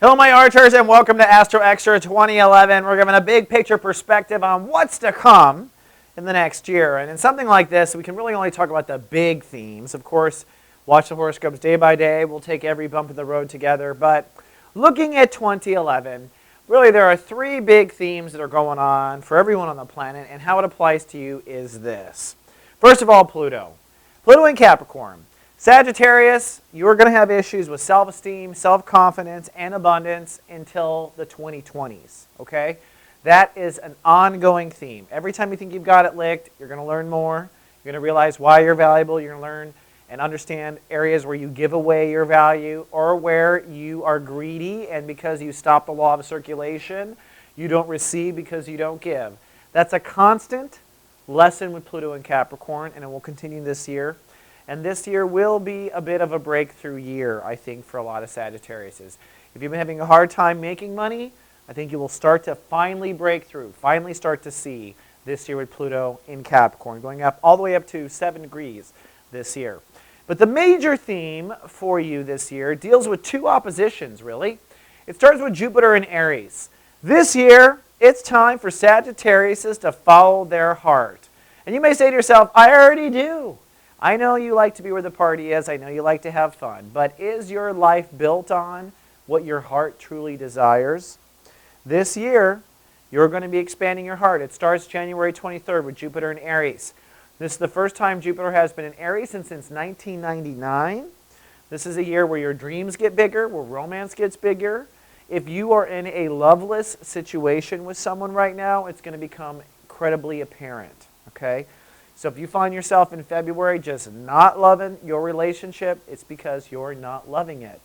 Hello my archers and welcome to Astro Extra 2011. We're giving a big picture perspective on what's to come in the next year. And in something like this, we can really only talk about the big themes. Of course, watch the horoscopes day by day. We'll take every bump in the road together. But looking at 2011, really there are three big themes that are going on for everyone on the planet, and how it applies to you is this. First of all, Pluto. Pluto in Capricorn. Sagittarius, you're going to have issues with self-esteem, self-confidence, and abundance until the 2020s, okay? That is an ongoing theme. Every time you think you've got it licked, you're going to learn more. You're going to realize why you're valuable. You're going to learn and understand areas where you give away your value or where you are greedy, and because you stop the law of circulation, you don't receive because you don't give. That's a constant lesson with Pluto in Capricorn, and it will continue this year. And this year will be a bit of a breakthrough year, I think, for a lot of Sagittariuses. If you've been having a hard time making money, I think you will start to finally break through, finally start to see this year with Pluto in Capricorn, going up all the way up to 7 degrees this year. But the major theme for you this year deals with two oppositions, really. It starts with Jupiter in Aries. This year, it's time for Sagittariuses to follow their heart. And you may say to yourself, I already do. I know you like to be where the party is. I know you like to have fun. But is your life built on what your heart truly desires? This year, you're going to be expanding your heart. It starts January 23rd with Jupiter in Aries. This is the first time Jupiter has been in Aries since 1999. This is a year where your dreams get bigger, where romance gets bigger. If you are in a loveless situation with someone right now, it's going to become incredibly apparent, okay? So if you find yourself in February just not loving your relationship, it's because you're not loving it.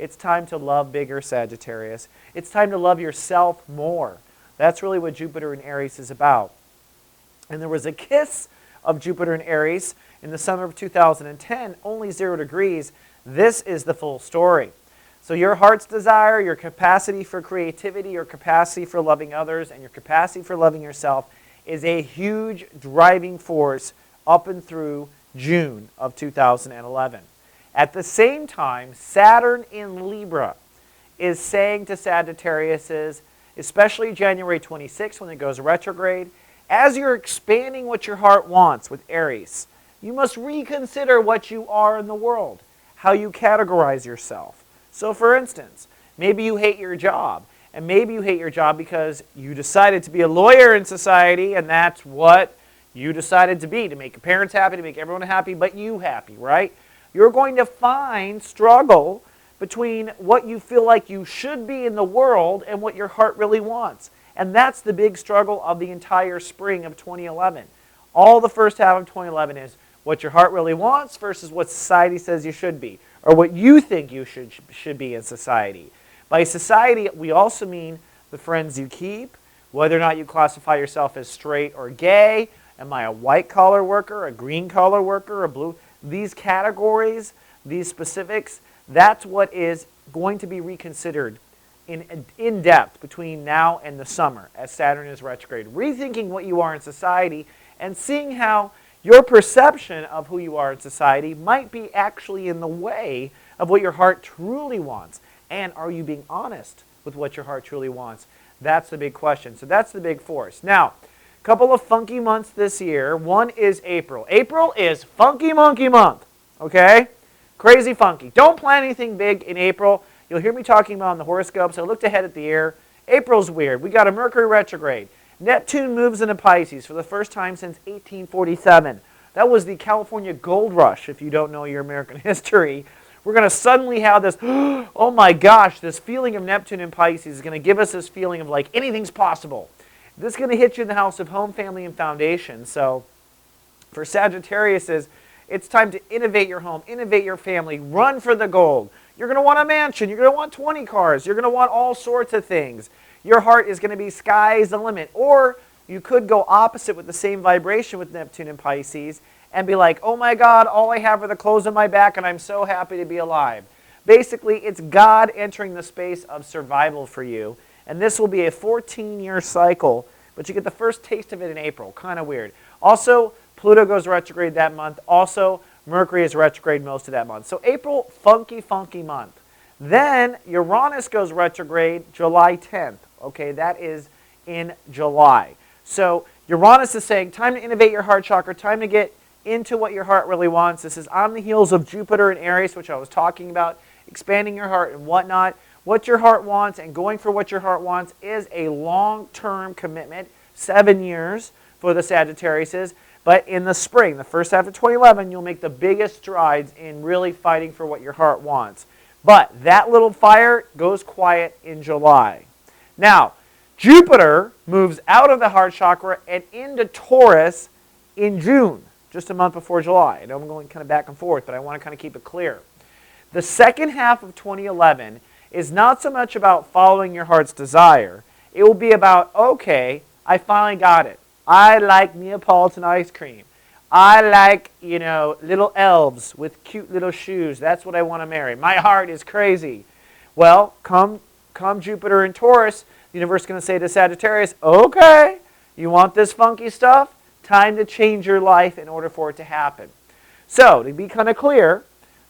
It's time to love bigger, Sagittarius. It's time to love yourself more. That's really what Jupiter in Aries is about. And there was a kiss of Jupiter in Aries in the summer of 2010, only 0 degrees. This is the full story. So your heart's desire, your capacity for creativity, your capacity for loving others, and your capacity for loving yourself is a huge driving force up and through June of 2011. At the same time, Saturn in Libra is saying to Sagittariuses, especially January 26th when it goes retrograde, as you're expanding what your heart wants with Aries, you must reconsider what you are in the world, how you categorize yourself. So for instance, maybe you hate your job. And maybe you hate your job because you decided to be a lawyer in society, and that's what you decided to be, to make your parents happy, to make everyone happy, but you happy, right? You're going to find struggle between what you feel like you should be in the world and what your heart really wants. And that's the big struggle of the entire spring of 2011. All the first half of 2011 is what your heart really wants versus what society says you should be, or what you think you should be in society. By society, we also mean the friends you keep, whether or not you classify yourself as straight or gay. Am I a white-collar worker, a green-collar worker, a blue? These categories, these specifics, that's what is going to be reconsidered in depth between now and the summer as Saturn is retrograde. Rethinking what you are in society and seeing how your perception of who you are in society might be actually in the way of what your heart truly wants. And are you being honest with what your heart truly wants? That's the big question. So that's the big force. Now, a couple of funky months this year. One is April. April is Funky Monkey Month, okay? Crazy funky. Don't plan anything big in April. You'll hear me talking about in the horoscopes. I looked ahead at the year. April's weird. We got a Mercury retrograde. Neptune moves into Pisces for the first time since 1847. That was the California gold rush, if you don't know your American history. We're going to suddenly have this, oh my gosh, this feeling of Neptune in Pisces is going to give us this feeling of like anything's possible. This is going to hit you in the house of home, family, and foundation. So for Sagittariuses, it's time to innovate your home, innovate your family, run for the gold. You're going to want a mansion. You're going to want 20 cars. You're going to want all sorts of things. Your heart is going to be sky's the limit. Or you could go opposite with the same vibration with Neptune and Pisces and be like, oh my God, all I have are the clothes on my back and I'm so happy to be alive. Basically, it's God entering the space of survival for you. And this will be a 14-year cycle, but you get the first taste of it in April. Kind of weird. Also, Pluto goes retrograde that month. Also, Mercury is retrograde most of that month. So April, funky, funky month. Then Uranus goes retrograde July 10th. Okay, that is in July. So Uranus is saying, time to innovate your heart chakra, time to get into what your heart really wants. This is on the heels of Jupiter in Aries, which I was talking about, expanding your heart and whatnot. What your heart wants and going for what your heart wants is a long-term commitment, 7 years for the Sagittariuses. But in the spring, the first half of 2011, you'll make the biggest strides in really fighting for what your heart wants. But that little fire goes quiet in July. Now, Jupiter moves out of the heart chakra and into Taurus in June, just a month before July. I know I'm going kind of back and forth, but I want to kind of keep it clear. The second half of 2011 is not so much about following your heart's desire. It will be about, okay, I finally got it. I like Neapolitan ice cream. I like, little elves with cute little shoes. That's what I want to marry. My heart is crazy. Well, come Jupiter in Taurus, the universe is going to say to Sagittarius, okay, you want this funky stuff? Time to change your life in order for it to happen. So, to be kind of clear,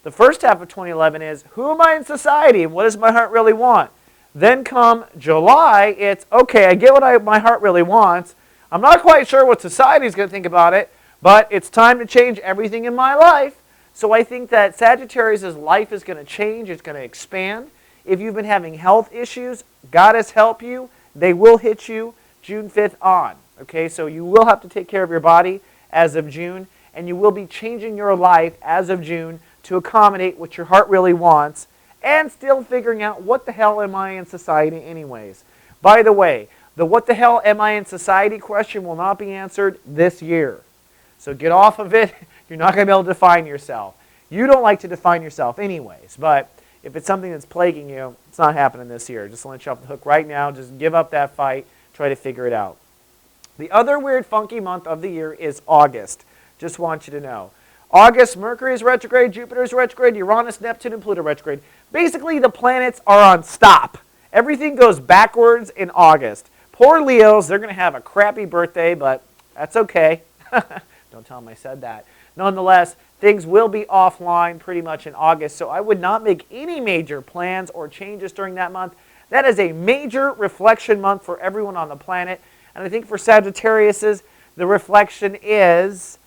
the first half of 2011 is, who am I in society and what does my heart really want? Then come July, it's, okay, I get what my heart really wants. I'm not quite sure what society is going to think about it, but it's time to change everything in my life. So I think that Sagittarius' life is going to change. It's going to expand. If you've been having health issues, God has helped you. They will hit you June 5th on. Okay, so you will have to take care of your body as of June, and you will be changing your life as of June to accommodate what your heart really wants, and still figuring out what the hell am I in society anyways. By the way, the what the hell am I in society question will not be answered this year. So get off of it. You're not going to be able to define yourself. You don't like to define yourself anyways, but if it's something that's plaguing you, it's not happening this year. Just let you off the hook right now. Just give up that fight. Try to figure it out. The other weird, funky month of the year is August. Just want you to know. August, Mercury is retrograde, Jupiter is retrograde, Uranus, Neptune, and Pluto retrograde. Basically, the planets are on stop. Everything goes backwards in August. Poor Leos, they're going to have a crappy birthday, but that's okay. Don't tell them I said that. Nonetheless, things will be offline pretty much in August, so I would not make any major plans or changes during that month. That is a major reflection month for everyone on the planet. And I think for Sagittariuses, the reflection is,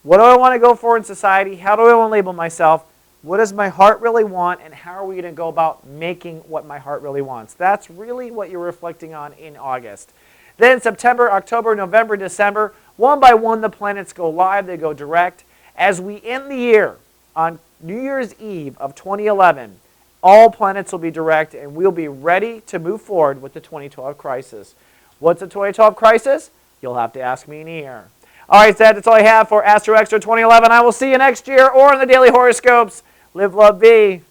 what do I want to go for in society? How do I want to label myself? What does my heart really want? And how are we going to go about making what my heart really wants? That's really what you're reflecting on in August. Then September, October, November, December, one by one the planets go live, they go direct. As we end the year on New Year's Eve of 2011, all planets will be direct and we'll be ready to move forward with the 2012 crisis. What's the 2012 crisis? You'll have to ask me in a year. All right, that's all I have for Astro Extra 2011. I will see you next year or in the daily horoscopes. Live, love, be.